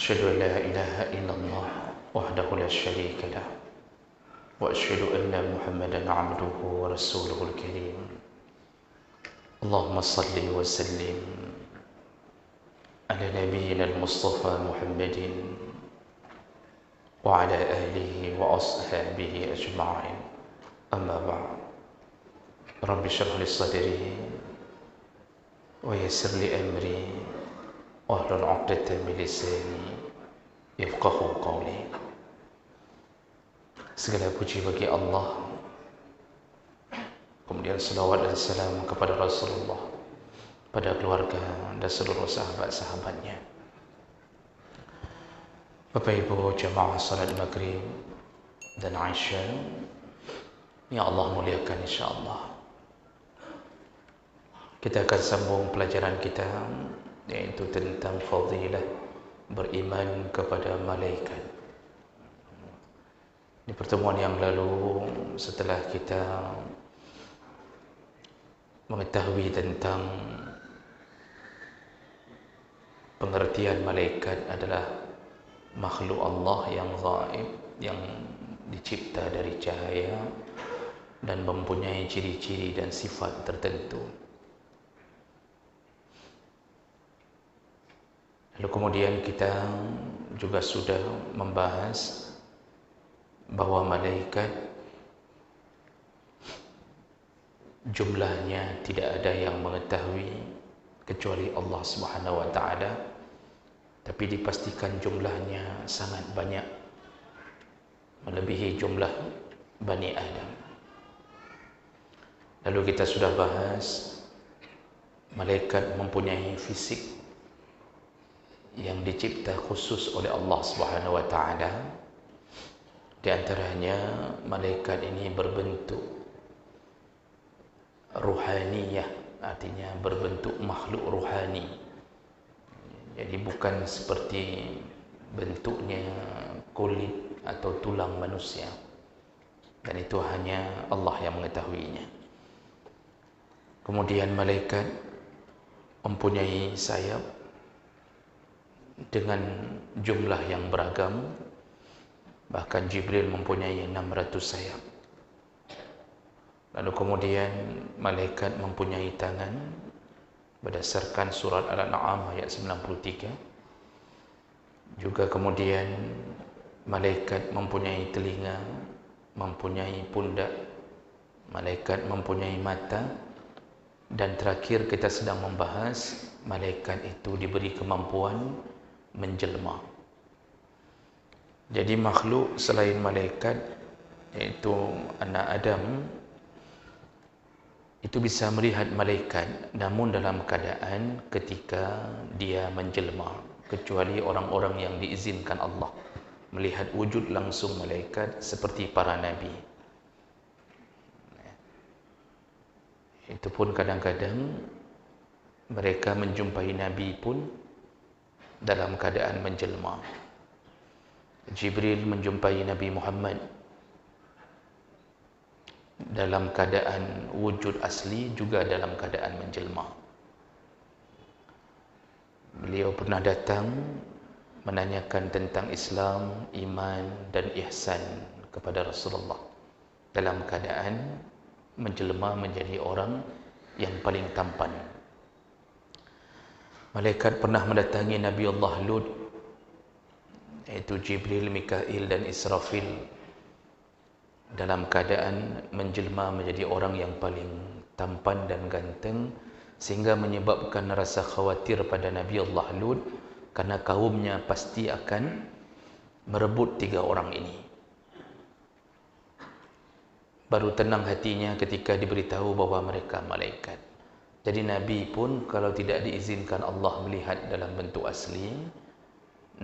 أشهد أن لا إله إلا الله وحده لا شريك له وأشهد أن محمدا عبده ورسوله الكريم اللهم صل وسلم على نبينا المصطفى محمد وعلى آله وأصحابه أجمعين أما بعد رب اشرح لي صدري ويسر لي أمري واحلل عقدة من لساني yafqahu qawli. Segala puji bagi Allah, kemudian salawat dan salam kepada Rasulullah, pada keluarga dan seluruh sahabat-sahabatnya. Bapak Ibu jamaah salat maghrib dan Isya yang Allah muliakan insyaAllah, kita akan sambung pelajaran kita, yaitu tentang fadilah beriman kepada malaikat. Di pertemuan yang lalu, setelah kita mengetahui tentang pengertian malaikat adalah makhluk Allah yang gaib, yang dicipta dari cahaya dan mempunyai ciri-ciri dan sifat tertentu. Lalu kemudian kita juga sudah membahas bahawa malaikat jumlahnya tidak ada yang mengetahui kecuali Allah Subhanahu wa taala, tapi dipastikan jumlahnya sangat banyak, melebihi jumlah Bani Adam. Lalu kita sudah bahas malaikat mempunyai fisik yang dicipta khusus oleh Allah Subhanahu wa taala. Di antaranya malaikat ini berbentuk ruhaniyah, artinya berbentuk makhluk ruhani. Jadi bukan seperti bentuknya kulit atau tulang manusia, dan itu hanya Allah yang mengetahuinya. Kemudian malaikat mempunyai sayap dengan jumlah yang beragam. Bahkan Jibril mempunyai 600 sayap. Lalu kemudian malaikat mempunyai tangan berdasarkan surat Al-An'am ayat 93. Juga kemudian malaikat mempunyai telinga, mempunyai pundak, malaikat mempunyai mata, dan terakhir kita sedang membahas malaikat itu diberi kemampuan menjelma. Jadi makhluk selain malaikat, yaitu anak Adam, itu bisa melihat malaikat, namun dalam keadaan ketika dia menjelma, kecuali orang-orang yang diizinkan Allah melihat wujud langsung malaikat seperti para nabi. Itu pun kadang-kadang mereka menjumpai nabi pun dalam keadaan menjelma. Jibril menjumpai Nabi Muhammad dalam keadaan wujud asli, juga dalam keadaan menjelma. Beliau pernah datang menanyakan tentang Islam, iman dan ihsan kepada Rasulullah dalam keadaan menjelma menjadi orang yang paling tampan. Malaikat pernah mendatangi Nabi Allah Lut, yaitu Jibril, Mikail dan Israfil, dalam keadaan menjelma menjadi orang yang paling tampan dan ganteng, sehingga menyebabkan rasa khawatir pada Nabi Allah Lut karena kaumnya pasti akan merebut 3 orang ini. Baru tenang hatinya ketika diberitahu bahawa mereka malaikat. Jadi Nabi pun kalau tidak diizinkan Allah melihat dalam bentuk asli,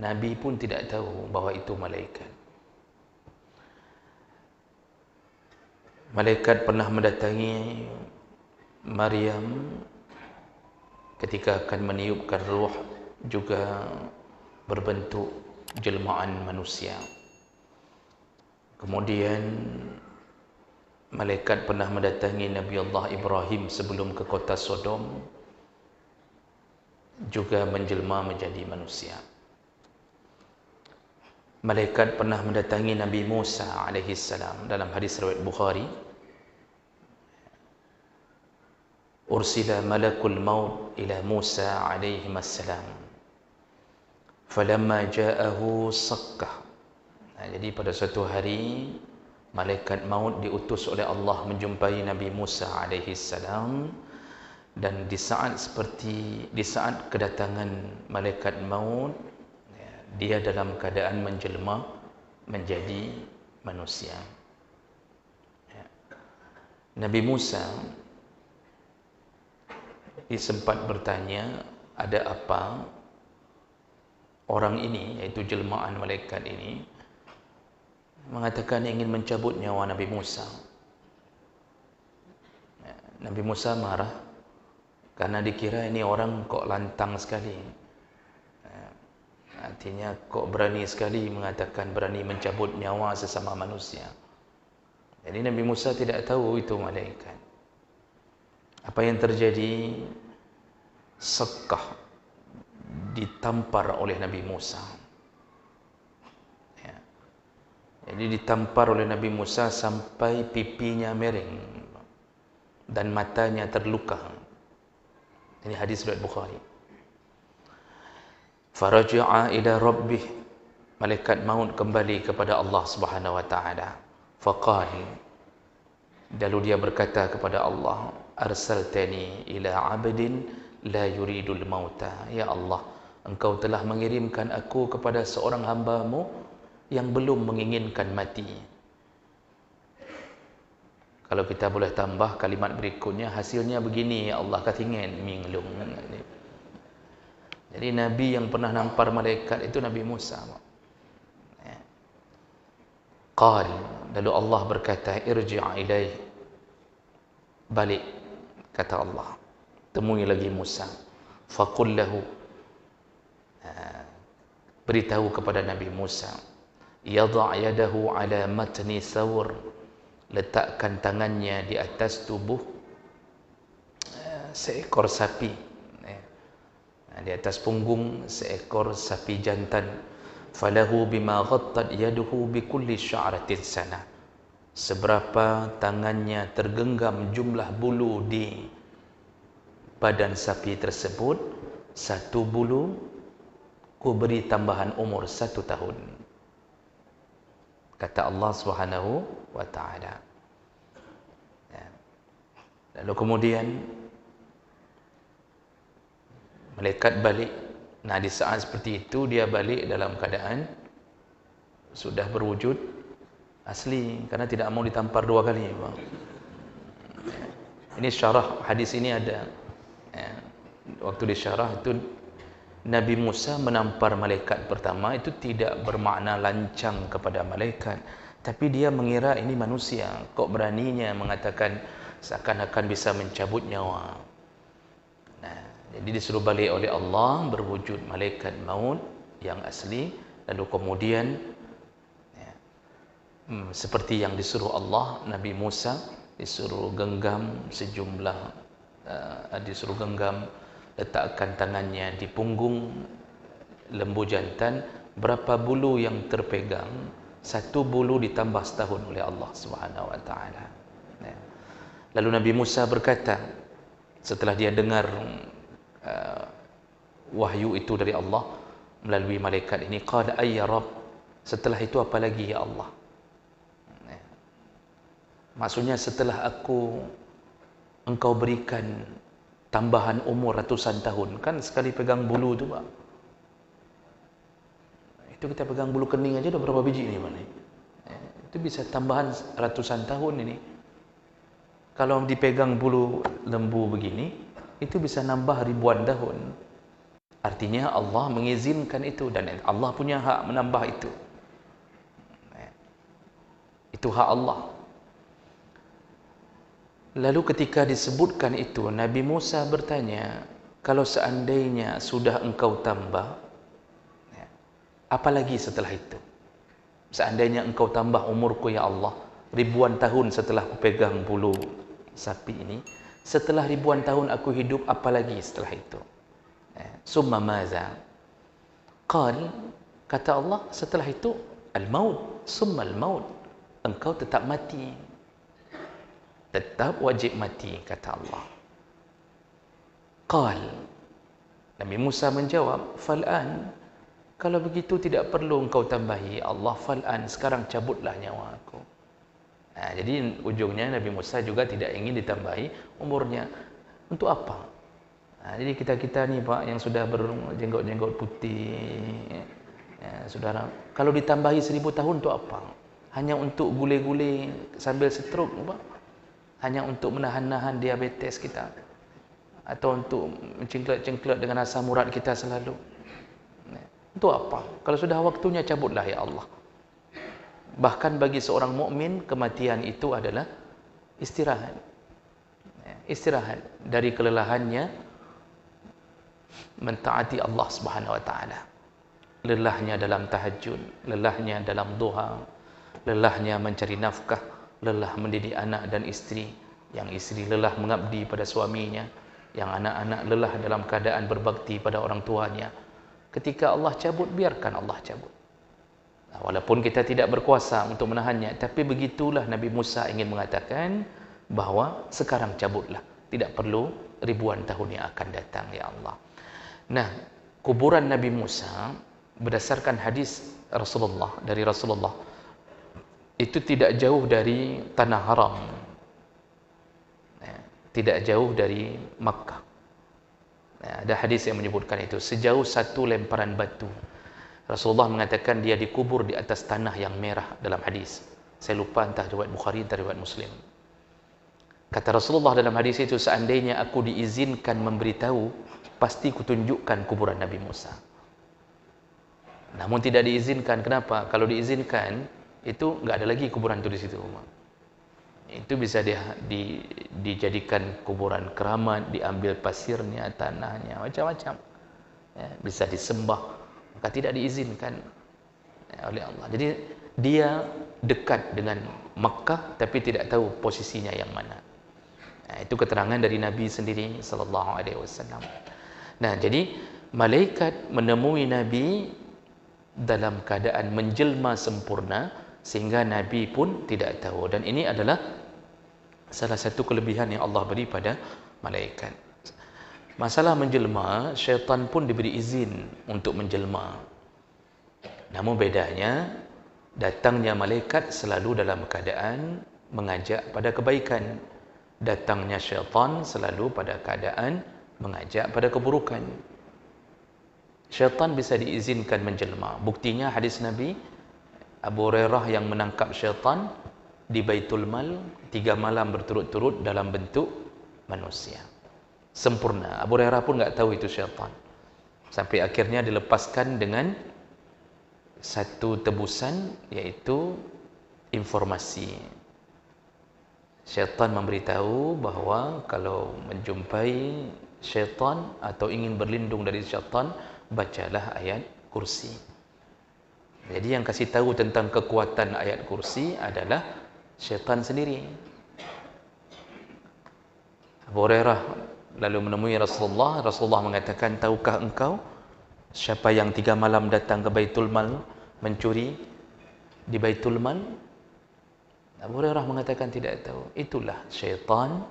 Nabi pun tidak tahu bahawa itu malaikat. Malaikat pernah mendatangi Maryam ketika akan meniupkan ruh, juga berbentuk jelmaan manusia. Kemudian malaikat pernah mendatangi Nabi Allah Ibrahim sebelum ke kota Sodom, juga menjelma menjadi manusia. malaikat pernah mendatangi Nabi Musa alaihi salam dalam hadis riwayat Bukhari. Ursila malakul maut ila Musa alaihi salam. Falamma ja'ahu sakkah. Jadi pada suatu hari malaikat maut diutus oleh Allah menjumpai Nabi Musa alaihi salam, dan di saat kedatangan malaikat maut, dia dalam keadaan menjelma menjadi manusia. Nabi Musa sempat bertanya, ada apa orang ini, iaitu jelmaan malaikat ini, mengatakan ingin mencabut nyawa Nabi Musa. Nabi Musa marah karena dikira ini orang kok lantang sekali. Artinya kok berani sekali mengatakan berani mencabut nyawa sesama manusia. Jadi Nabi Musa tidak tahu itu malaikat. Apa yang terjadi? Sakkah, ditampar oleh Nabi Musa. Ya. Jadi ditampar oleh Nabi Musa sampai pipinya miring dan matanya terluka. Ini hadis riwayat Bukhari. Faraja'a ila rabbih, malaikat maut kembali kepada Allah Subhanahu wa taala. Faqal, lalu dia berkata kepada Allah, arsaltani ila 'abdin la yuridul mauta. Ya Allah, engkau telah mengirimkan aku kepada seorang hamba-Mu yang belum menginginkan mati. Kalau kita boleh tambah kalimat berikutnya, hasilnya begini, ya Allah katingin minglung. Jadi Nabi yang pernah nampar malaikat itu Nabi Musa. Qal, lalu Allah berkata, irji' ilaih, balik, kata Allah, temui lagi Musa. Faqul lahu, beritahu kepada Nabi Musa, yadha' yadahu ala matni thawr, letakkan tangannya di atas tubuh seekor sapi, di atas punggung seekor sapi jantan. Falahu bima ghattat yaduhu bikulli sya'ratin sana, seberapa tangannya tergenggam jumlah bulu di badan sapi tersebut, satu bulu ku beri tambahan umur 1 tahun, kata Allah Subhanahu wa ta'ala. Lalu kemudian malaikat balik. Nah, di saat seperti itu dia balik dalam keadaan sudah berwujud asli, karena tidak mau ditampar 2 kali. Ini syarah hadis ini ada. Waktu disyarah itu, Nabi Musa menampar malaikat pertama itu tidak bermakna lancang kepada malaikat, tapi dia mengira ini manusia. Kok beraninya mengatakan seakan-akan bisa mencabut nyawa. Jadi disuruh balik oleh Allah berwujud malaikat maut yang asli. Lalu kemudian seperti yang disuruh Allah, Nabi Musa disuruh genggam sejumlah, disuruh genggam, letakkan tangannya di punggung lembu jantan. Berapa bulu yang terpegang? 1 bulu ditambah setahun oleh Allah Subhanahu wa ta'ala. Lalu Nabi Musa berkata setelah dia dengar wahyu itu dari Allah melalui malaikat ini, qala ayya rabb, setelah itu apa lagi ya Allah? Maksudnya setelah engkau berikan tambahan umur ratusan tahun, kan sekali pegang bulu tu Pak, itu kita pegang bulu kening aja udah berapa biji ini Pak? Itu bisa tambahan ratusan tahun ini. Kalau dipegang bulu lembu begini, itu bisa nambah ribuan tahun. Artinya Allah mengizinkan itu, dan Allah punya hak menambah itu. Itu hak Allah. Lalu ketika disebutkan itu, Nabi Musa bertanya, kalau seandainya sudah engkau tambah, apa lagi setelah itu? Seandainya engkau tambah umurku ya Allah, ribuan tahun setelah aku pegang bulu sapi ini, setelah ribuan tahun aku hidup, apalagi setelah itu? Summa maza? Qal, kata Allah, setelah itu Al-maut, summa al-maut. Engkau tetap mati. Tetap wajib mati, kata Allah. Qal, Nabi Musa menjawab, fal'an, kalau begitu tidak perlu engkau tambahi Allah, fal'an, sekarang cabutlah nyawa aku. Jadi ujungnya Nabi Musa juga tidak ingin ditambahi umurnya. Untuk apa? Jadi kita ni Pak, yang sudah berjenggot-jenggot putih, saudara, kalau ditambahi 1000 tahun untuk apa? Hanya untuk gule-gule sambil stroke, Pak? Hanya untuk menahan-nahan diabetes kita? Atau untuk mencengklat-cengklat dengan asam urat kita selalu? Untuk apa? Kalau sudah waktunya, cabutlah ya Allah. Bahkan bagi seorang mukmin, kematian itu adalah istirahat. Istirahat dari kelelahannya mentaati Allah Subhanahu wa taala. Lelahnya dalam tahajud, lelahnya dalam duha, lelahnya mencari nafkah, lelah mendidik anak dan isteri, yang isteri lelah mengabdi pada suaminya, yang anak-anak lelah dalam keadaan berbakti pada orang tuanya. Ketika Allah cabut, biarkan Allah cabut. Walaupun kita tidak berkuasa untuk menahannya, tapi begitulah Nabi Musa ingin mengatakan bahawa sekarang cabutlah, tidak perlu ribuan tahun yang akan datang ya Allah. Nah, kuburan Nabi Musa berdasarkan hadis Rasulullah, dari Rasulullah, itu tidak jauh dari tanah haram, tidak jauh dari Makkah. Ada hadis yang menyebutkan itu, sejauh satu lemparan batu. Rasulullah mengatakan dia dikubur di atas tanah yang merah dalam hadis. Saya lupa entah riwayat Bukhari atau riwayat Muslim. Kata Rasulullah dalam hadis itu, seandainya aku diizinkan memberitahu, pasti kutunjukkan kuburan Nabi Musa. Namun tidak diizinkan. Kenapa? Kalau diizinkan, itu enggak ada lagi kuburan itu di situ. Itu bisa dijadikan kuburan keramat, diambil pasirnya, tanahnya, macam-macam. Bisa disembah. Maka tidak diizinkan oleh Allah. Jadi dia dekat dengan Makkah, tapi tidak tahu posisinya yang mana. Itu keterangan dari Nabi sendiri sallallahu alaihi wasallam. Nah, jadi malaikat menemui Nabi dalam keadaan menjelma sempurna, sehingga Nabi pun tidak tahu. Dan ini adalah salah satu kelebihan yang Allah beri pada malaikat. Masalah menjelma, syaitan pun diberi izin untuk menjelma. Namun bedanya, datangnya malaikat selalu dalam keadaan mengajak pada kebaikan. Datangnya syaitan selalu pada keadaan mengajak pada keburukan. Syaitan bisa diizinkan menjelma. Buktinya hadis Nabi, Abu Hurairah yang menangkap syaitan di Baitul Mal 3 malam berturut-turut dalam bentuk manusia. Sempurna. Abu Hurairah pun enggak tahu itu syaitan. Sampai akhirnya dilepaskan dengan satu tebusan, yaitu informasi. Syaitan memberitahu bahawa kalau menjumpai syaitan atau ingin berlindung dari syaitan, bacalah ayat kursi. Jadi yang kasih tahu tentang kekuatan ayat kursi adalah syaitan sendiri. Abu Hurairah lalu menemui Rasulullah. Rasulullah mengatakan, tahukah engkau siapa yang 3 malam datang ke Baitul Mal mencuri di Baitul Mal? Abu Hurairah mengatakan tidak tahu. Itulah syaitan,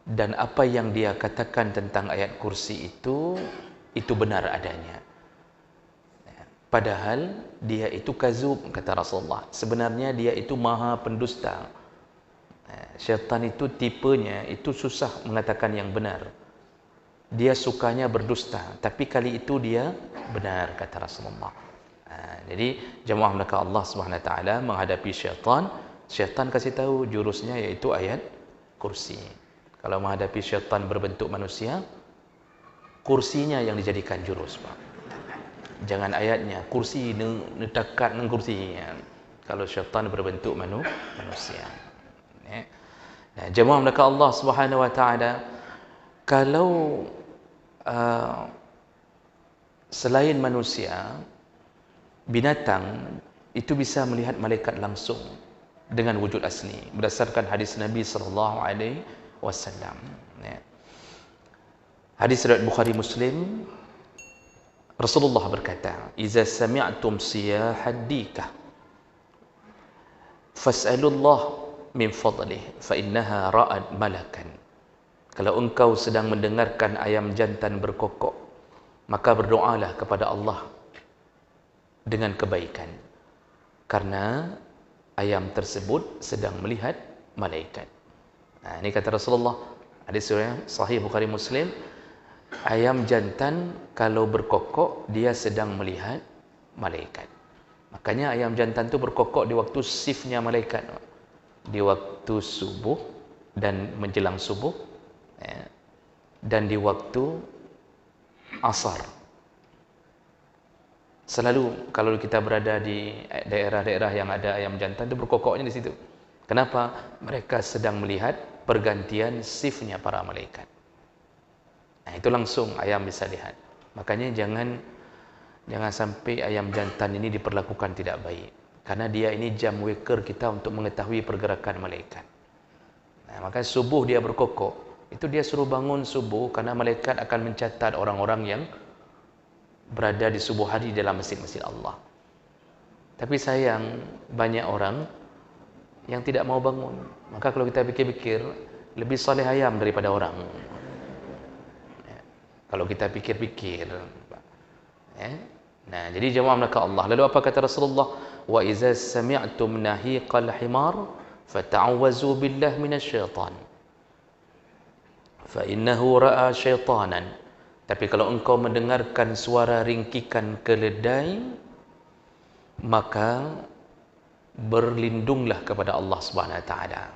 dan apa yang dia katakan tentang ayat kursi itu benar adanya. Padahal dia itu kazub, kata Rasulullah. Sebenarnya dia itu maha pendusta. Syaitan itu tipenya itu susah mengatakan yang benar. Dia sukanya berdusta, tapi kali itu dia benar, kata Rasulullah. Jadi jemaah mereka Allah Subhanahu wa taala menghadapi syaitan, syaitan kasih tahu jurusnya yaitu ayat kursi. Kalau menghadapi syaitan berbentuk manusia, kursinya yang dijadikan jurus, Pak. Jangan ayatnya, kursi netakat nang kursi. Kalau syaitan berbentuk manusia. Nah, jemaah mereka Allah Subhanahu wa taala, kalau selain manusia, binatang itu bisa melihat malaikat langsung dengan wujud asli berdasarkan hadis Nabi sallallahu alaihi wasallam. Hadis riwayat Bukhari Muslim, Rasulullah berkata, "Iza sami'tum siyahad dikah, fas'alullah min fadlih, fa innaha ra'ad malakan." Kalau engkau sedang mendengarkan ayam jantan berkokok, maka berdoalah kepada Allah dengan kebaikan, karena ayam tersebut sedang melihat malaikat. Nah, ini kata Rasulullah, hadis sahih Bukhari Muslim, ayam jantan kalau berkokok dia sedang melihat malaikat. Makanya ayam jantan itu berkokok di waktu shiftnya malaikat, di waktu subuh dan menjelang subuh, ya, dan di waktu asar. Selalu kalau kita berada di daerah-daerah yang ada ayam jantan itu berkokoknya di situ. Kenapa? Mereka sedang melihat pergantian shiftnya para malaikat. Nah, itu langsung ayam bisa lihat. Makanya jangan sampai ayam jantan ini diperlakukan tidak baik, karena dia ini jam waker kita untuk mengetahui pergerakan malaikat. Nah, maka subuh dia berkokok, itu dia suruh bangun subuh, karena malaikat akan mencatat orang-orang yang berada di subuh hari dalam masjid-masjid Allah. Tapi sayang, banyak orang yang tidak mau bangun. Maka kalau kita pikir-pikir, lebih saleh ayam daripada orang. Kalau kita pikir-pikir, ya. Nah, jadi jemaah maka Allah. Lalu apa kata Rasulullah? Wa iza sami'tum nahiqal himar fata'awwazu billah minasyaitan. Fa innahu ra'a syaitanan. Tapi kalau engkau mendengarkan suara ringkikan keledai, maka berlindunglah kepada Allah Subhanahu wa taala.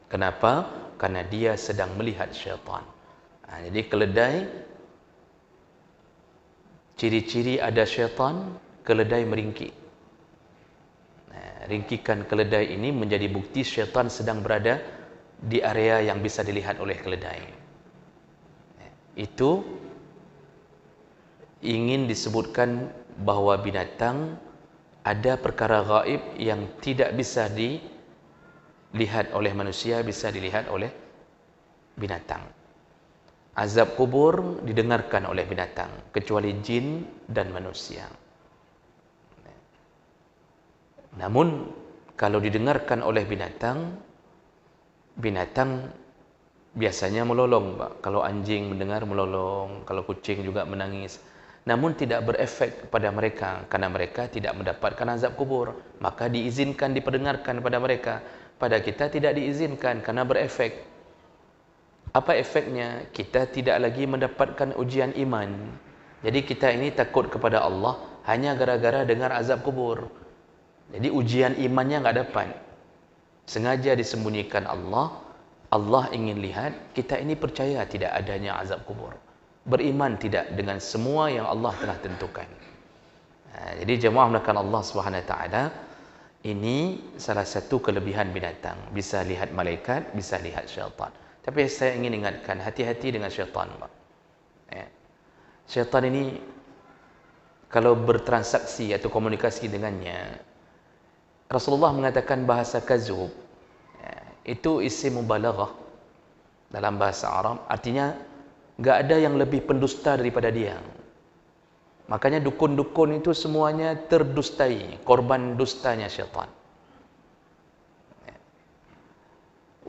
Kenapa? Karena dia sedang melihat syaitan. Nah, jadi keledai, ciri-ciri ada syaitan, keledai meringkik. Nah, ringkikan keledai ini menjadi bukti syaitan sedang berada di area yang bisa dilihat oleh keledai. Itu ingin disebutkan bahawa binatang ada perkara gaib yang tidak bisa dilihat oleh manusia, bisa dilihat oleh binatang. Azab kubur didengarkan oleh binatang, kecuali jin dan manusia. Namun kalau didengarkan oleh binatang, binatang biasanya melolong, Pak. Kalau anjing mendengar melolong, kalau kucing juga menangis. Namun tidak berefek kepada mereka, karena mereka tidak mendapatkan azab kubur. Maka diizinkan diperdengarkan pada mereka. Pada kita tidak diizinkan karena berefek. Apa efeknya? Kita tidak lagi mendapatkan ujian iman. Jadi kita ini takut kepada Allah hanya gara-gara dengar azab kubur. Jadi ujian imannya enggak dapat. Sengaja disembunyikan Allah. Allah ingin lihat kita ini percaya tidak adanya azab kubur. Beriman tidak dengan semua yang Allah telah tentukan. Jadi jemaah melakukan Allah Subhanahu wa taala, ini salah satu kelebihan binatang. Bisa lihat malaikat, bisa lihat syaitan. Tapi saya ingin ingatkan, hati-hati dengan syaitan, Pak. Syaitan ini kalau bertransaksi atau komunikasi dengannya, Rasulullah mengatakan bahasa kazub, itu isim mubalaghah dalam bahasa Arab, artinya enggak ada yang lebih pendusta daripada dia. Makanya dukun-dukun itu semuanya terdustai, korban dustanya syaitan.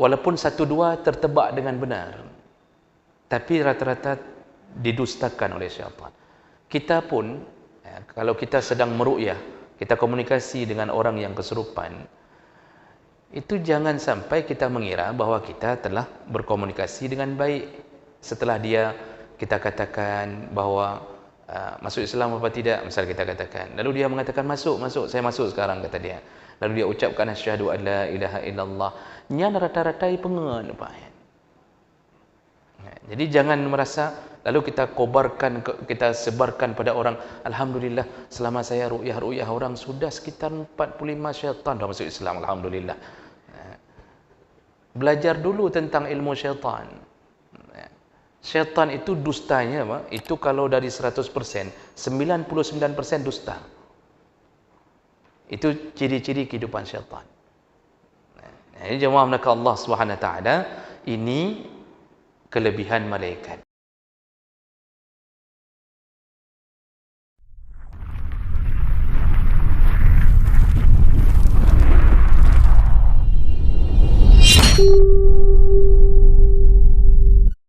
Walaupun satu dua tertebak dengan benar, tapi rata-rata didustakan oleh syaitan. Kita pun, kalau kita sedang meru'yah, kita komunikasi dengan orang yang kesurupan, itu jangan sampai kita mengira bahawa kita telah berkomunikasi dengan baik. Setelah dia, kita katakan bahawa masuk Islam apa tidak, misal kita katakan, lalu dia mengatakan masuk, saya masuk sekarang, kata dia. Lalu dia ucapkan asyhadu an la ilaha illallah. Nyan rata-rata pengen, Pak. Jadi jangan merasa lalu kita kobarkan, kita sebarkan pada orang, alhamdulillah selama saya ru'yah orang sudah sekitar 45 syaitan dah masuk Islam, alhamdulillah. Belajar dulu tentang ilmu syaitan. Syaitan itu dustanya, Pak, itu kalau dari 100%, 99% dusta. Itu ciri-ciri kehidupan syaitan. Ini jemaah menakat Allah Subhanahu wa taala, ini kelebihan malaikat.